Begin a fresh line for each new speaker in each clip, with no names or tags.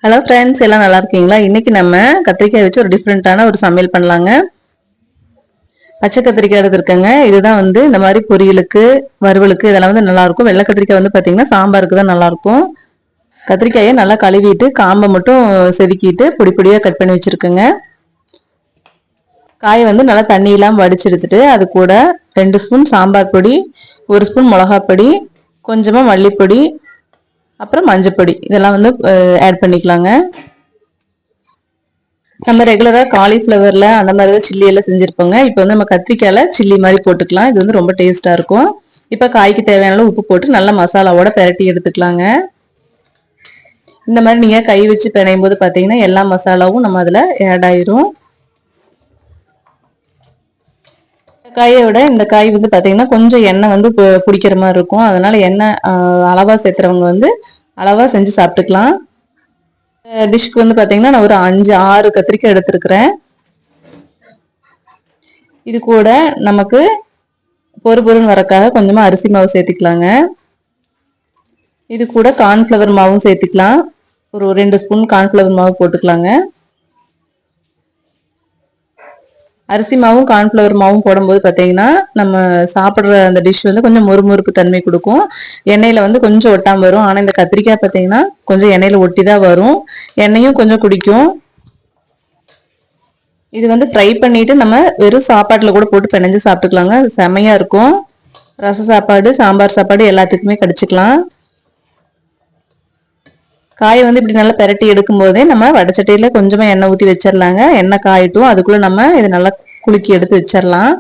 Hello friends, எல்லாம் நல்லா இருக்கீங்களா? இன்னைக்கு நம்ம கத்திரிக்காய் வச்சு ஒரு டிஃப்ரெண்ட்டான ஒரு சமையல் பண்ணலாங்க. பச்சை கத்திரிக்காய் எடுத்துருக்கேங்க. இதுதான் இந்த மாதிரி பொரியலுக்கு, வறுவலுக்கு இதெல்லாம் நல்லா இருக்கும். வெள்ளை கத்திரிக்காய் பார்த்தீங்கன்னா சாம்பாருக்கு தான் நல்லா இருக்கும். கத்திரிக்காயை நல்லா கழுவிட்டு காம்பை மட்டும் செதுக்கிட்டு பொடி பொடியாக கட் பண்ணி வச்சிருக்கேங்க. காயை நல்லா தண்ணி இல்லாமல் வடிச்சு எடுத்துட்டு அது கூட 2 ஸ்பூன் சாம்பார் பொடி, 1 ஸ்பூன் மிளகாய் பொடி, கொஞ்சமாக மல்லிப்பொடி, அப்புறம் மஞ்சப்பொடி இதெல்லாம் ஆட் பண்ணிக்கலாங்க. நம்ம ரெகுலரா காலிஃப்ளவர்ல அந்த மாதிரி தான் சில்லி எல்லாம் செஞ்சிருப்போங்க. இப்போ நம்ம கத்திரிக்காயில சில்லி மாதிரி போட்டுக்கலாம். இது ரொம்ப டேஸ்டா இருக்கும். இப்போ காய்க்கு தேவையான அளவு உப்பு போட்டு நல்லா மசாலாவோட பெரட்டி எடுத்துக்கலாங்க. இந்த மாதிரி நீங்க கை வச்சு பிணையும் போது பாத்தீங்கன்னா எல்லா மசாலாவும் நம்ம அதுல ஆட் ஆயிரும். காயை விட இந்த காய் பாத்தீங்கன்னா கொஞ்சம் எண்ணெய் பிடிக்கிற மாதிரி இருக்கும். அதனால எண்ணெய் அளவா சேர்த்துறவங்க அளவா செஞ்சு சாப்பிட்டுக்கலாம். டிஷ்க்கு பாத்தீங்கன்னா நான் ஒரு 5-6 கத்திரிக்காய் எடுத்திருக்கிறேன். இது கூட நமக்கு பொறுன்னு வரக்காக கொஞ்சமா அரிசி மாவு சேர்த்துக்கலாங்க. இது கூட கார்ன்ஃப்ளவர் மாவும் சேர்த்துக்கலாம். ஒரு 2 ஸ்பூன் கார்ன்ஃப்ளவர் மாவு போட்டுக்கலாங்க. அரிசி மாவும் கார்ன்ஃப்ளவர் மாவும் போடும்போது பார்த்தீங்கன்னா நம்ம சாப்பிட்ற அந்த டிஷ் கொஞ்சம் மொறுமொறுப்பு தன்மை கொடுக்கும். எண்ணெயில் கொஞ்சம் ஒட்டாமல் வரும். ஆனால் இந்த கத்திரிக்காய் பார்த்தீங்கன்னா கொஞ்சம் எண்ணெயில் ஒட்டி தான் வரும். எண்ணெயும் கொஞ்சம் குடிக்கும். இது ஃப்ரை பண்ணிட்டு நம்ம வெறும் சாப்பாட்டில் கூட போட்டு பிணைஞ்சு சாப்பிட்டுக்கலாங்க. அது செமையா இருக்கும். ரச சாப்பாடு, சாம்பார் சாப்பாடு எல்லாத்துக்குமே கடிச்சிக்கலாம். காயை இப்படி நல்லா பெரட்டி எடுக்கும் போதே நம்ம வடச்சட்டியில கொஞ்சமா எண்ணெய் ஊற்றி வச்சிடலாங்க. எண்ணெய் காயட்டும், அதுக்குள்ள நம்ம இதை நல்லா குலுக்கி எடுத்து வச்சிடலாம்.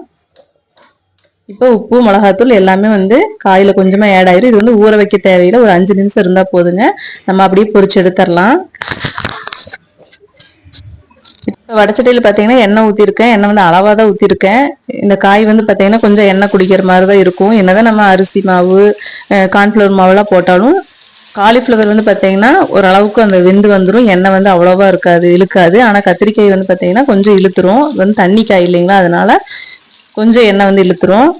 இப்போ உப்பு, மிளகாத்தூள் எல்லாமே காயில கொஞ்சமா ஆட் ஆயிரும். இது ஊற வைக்க தேவையில்லை. ஒரு 5 நிமிஷம் இருந்தா போதுங்க. நம்ம அப்படியே பொரிச்சு எடுத்துடலாம். இப்போ வடச்சட்டியில் பார்த்தீங்கன்னா எண்ணெய் ஊற்றிருக்கேன். எண்ணெய் அளவாக தான் ஊற்றிருக்கேன். இந்த காய் பார்த்தீங்கன்னா கொஞ்சம் எண்ணெய் குடிக்கிற மாதிரி தான் இருக்கும். என்னதான் நம்ம அரிசி மாவு, கார்ன்ஃப்ளவர் மாவுலாம் போட்டாலும் காலிஃப்ளவர் பார்த்தீங்கன்னா ஓரளவுக்கு அந்த வெந்து வந்துடும். எண்ணெய் அவ்வளோவா இருக்காது, இழுக்காது. ஆனால் கத்திரிக்காய் பார்த்தீங்கன்னா கொஞ்சம் இழுத்துரும். தண்ணி காய் இல்லைங்களா, அதனால கொஞ்சம் எண்ணெய் இழுத்துரும்.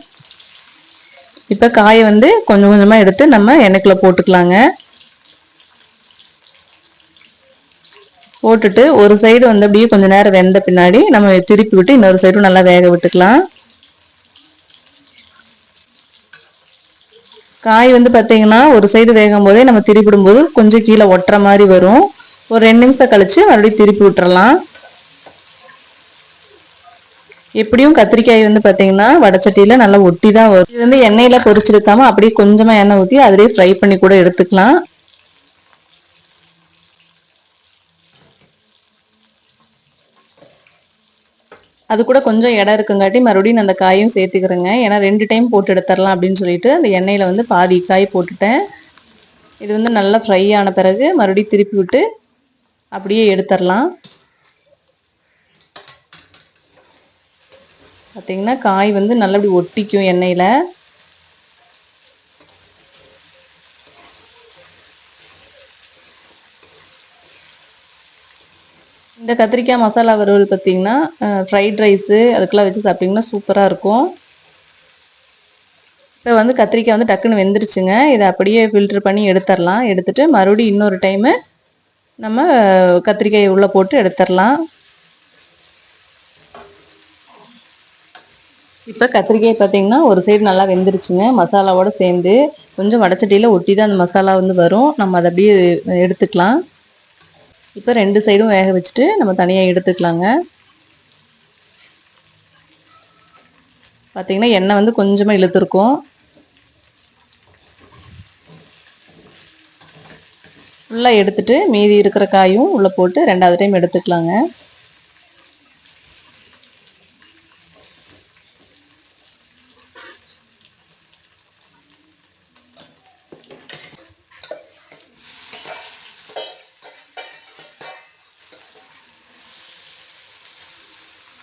இப்போ காயை கொஞ்சம் கொஞ்சமாக எடுத்து நம்ம எண்ணெய்க்குள்ள போட்டுக்கலாங்க. போட்டுட்டு ஒரு சைடு அப்படியே கொஞ்சம் நேரம் வெந்த பின்னாடி நம்ம திருப்பி விட்டு இன்னொரு சைடும் நல்லா வேக விட்டுக்கலாம். காய் பார்த்தீங்கன்னா ஒரு சைடு வேகும் போதே நம்ம திருப்பிடும் போது கொஞ்சம் கீழே ஒட்டுற மாதிரி வரும். ஒரு 2 நிமிஷம் கழிச்சு மறுபடியும் திருப்பி விட்டுறலாம். எப்படியும் கத்திரிக்காய் பார்த்தீங்கன்னா வடச்சட்டியில நல்லா ஒட்டி தான் வரும். இது எண்ணெயில பொரிச்செடுக்காம அப்படியே கொஞ்சமா எண்ணெய் ஊற்றி அதிலேயே ஃப்ரை பண்ணி கூட எடுத்துக்கலாம். அது கூட கொஞ்சம் இடம் இருக்குங்காட்டி மறுபடியும் அந்த காயும் சேர்த்துக்கிறேங்க. ஏன்னா 2 டைம் போட்டு எடுத்துடலாம் அப்படின்னு சொல்லிட்டு அந்த எண்ணெயில் பாதி காய் போட்டுட்டேன். இது நல்லா ஃப்ரை ஆன பிறகு மறுபடியும் திருப்பி விட்டு அப்படியே எடுத்துடலாம். பார்த்தீங்கன்னா காய் நல்லா அப்படி ஒட்டிக்கும் எண்ணெயில். இந்த கத்திரிக்காய் மசாலா வறுவல் பார்த்தீங்கன்னா ஃப்ரைட் ரைஸு அதுக்கெல்லாம் வச்சு சாப்பிட்டிங்கன்னா சூப்பராக இருக்கும். இப்போ கத்திரிக்காய் டக்குன்னு வெந்துருச்சுங்க. இதை அப்படியே ஃபில்ட்ரு பண்ணி எடுத்துடலாம். எடுத்துட்டு மறுபடியும் இன்னொரு டைமு நம்ம கத்திரிக்காயை உள்ளே போட்டு எடுத்துடலாம். இப்போ கத்திரிக்காய் பார்த்தீங்கன்னா ஒரு சைடு நல்லா வெந்துருச்சுங்க. மசாலாவோடு சேர்ந்து கொஞ்சம் வடச்சட்டியில் ஒட்டி தான் அந்த மசாலா வரும். நம்ம அதை அப்படியே எடுத்துக்கலாம். இப்போ 2 சைடும் வேக வச்சுட்டு நம்ம தனியாக எடுத்துக்கலாங்க. பார்த்தீங்கன்னா எண்ணெய் கொஞ்சமாக இழுத்துருக்கும். ஃபுல்லாக எடுத்துட்டு மீதி இருக்கிற காயும் உள்ளே போட்டு 2வது டைம் எடுத்துக்கலாங்க.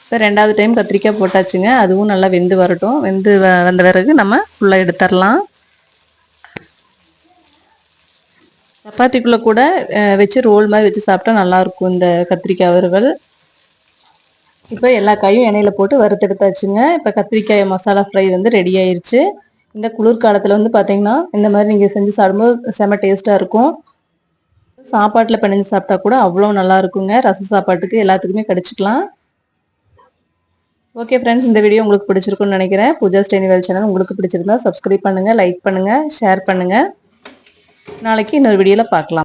இப்போ 2வது டைம் கத்திரிக்காய் போட்டாச்சுங்க. அதுவும் நல்லா வெந்து வரட்டும். வெந்து வந்த பிறகு நம்ம ஃபுல்லாக எடுத்துடலாம். சப்பாத்திக்குள்ளே கூட வச்சு ரோல் மாதிரி வச்சு சாப்பிட்டா நல்லாயிருக்கும் இந்த கத்திரிக்காய் வறுவல். இப்போ எல்லா காயும் எண்ணெயில் போட்டு வறுத்தெடுத்தாச்சுங்க. இப்போ கத்திரிக்காய் மசாலா ஃப்ரை ரெடி ஆயிடுச்சு. இந்த குளிர்காலத்தில் பார்த்தீங்கன்னா இந்த மாதிரி நீங்கள் செஞ்சு சாப்பிடும்போது செம்ம டேஸ்ட்டாக இருக்கும். சாப்பாட்டில் பிணைஞ்சு சாப்பிட்டா கூட அவ்வளோ நல்லா இருக்குங்க. ரச சாப்பாட்டுக்கு எல்லாத்துக்குமே கடிச்சிக்கலாம். ஓகே ஃப்ரெண்ட்ஸ், இந்த வீடியோ உங்களுக்கு பிடிச்சிருக்குன்னு நினைக்கிறேன். பூஜா ஸ்டேனிவேல் சேனல் உங்களுக்கு பிடிச்சிருந்தா சப்ஸ்கிரைப் பண்ணுங்கள், லைக் பண்ணுங்கள், ஷேர் பண்ணுங்கள். நாளைக்கு இன்னொரு வீடியோவில் பார்க்கலாம்.